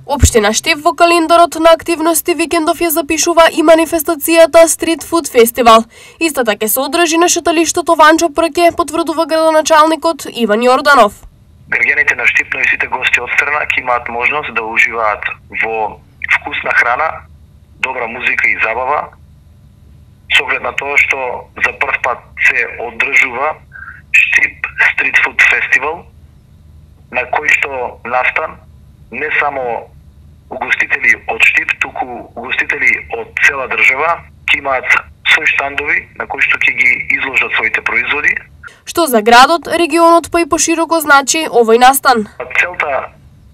Општина Штип во календарот на активности викендов ја запишува и манифестацијата Street Food Festival. Истата ќе се одржи на шеталиштето Ванчо Прке, потврдува градоначалникот Иван Јорданов. Граѓаните на Штип, но и сите гости од страна ќе имаат можност да уживаат во вкусна храна, добра музика и забава, со оглед на тоа што за прв пат се одржува Штип Street Food Festival, на кој што настан не само угостители од Штип, туку угостители од цела држава ќе имаат своји штандови на кои што ќе ги изложат своите производи. Што за градот, регионот па и пошироко значи овој настан? Целта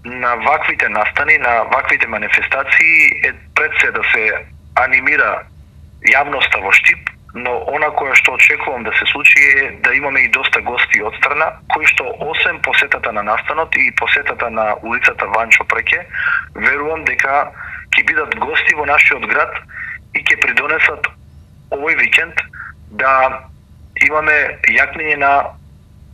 на ваквите настани, на ваквите манифестации е пред се да се анимира јавноста во Штип, но она кое што очекувам да се случи е да имаме и доста гости од страна, кои што освен посетата на настанот и посетата на улицата Ванчо Преке, верувам дека ќе бидат гости во нашиот град и ќе придонесат овој викенд да имаме јакнење на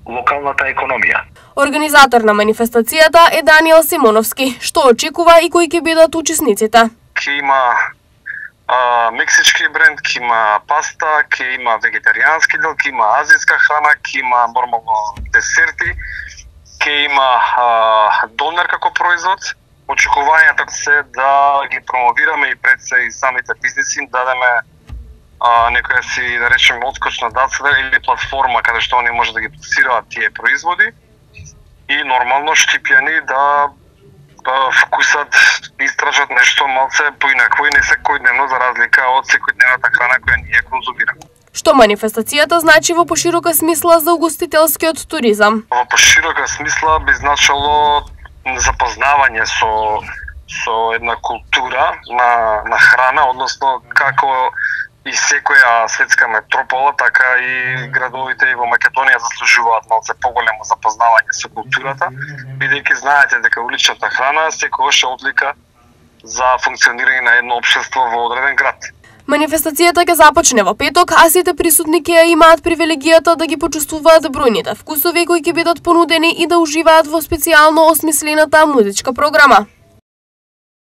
локалната економија. Организатор на манифестацијата е Даниел Симоновски. Што очекува и кои ќе бидат учесниците? Ќе има мексички бренд, ќе има паста, ќе има вегетаријански дел, ќе има азијска храна, ќе има нормално десерти, ќе има донер како производ. Очекувањата се да ги промовираме и пред се и самите бизниси, дадеме некоја си, да речеме, отскочна дацка или платформа каде што они може да ги пласираат тие производи и нормално штипјани да вкусат, истражат нешто малце поинакво и не секојдневно за разлика од секојдневната храна која ние конзумираме. Што манифестацијата значи во поширока смисла за угостителскиот туризам? Во поширока смисла би значило запознавање со една култура на храна, односно како и секоја светска метропола, така и градовите и во Македонија заслужуваат малце поголемо запознавање со културата, бидејќи знаете дека уличната храна секогаш е одлика за функционирање на едно општество во одреден град. Манифестацијата ќе започне во петок, а сите присутни ќе имаат привилегијата да ги почувствуваат бројните вкусови кои ќе бидат понудени и да уживаат во специјално осмислената музичка програма.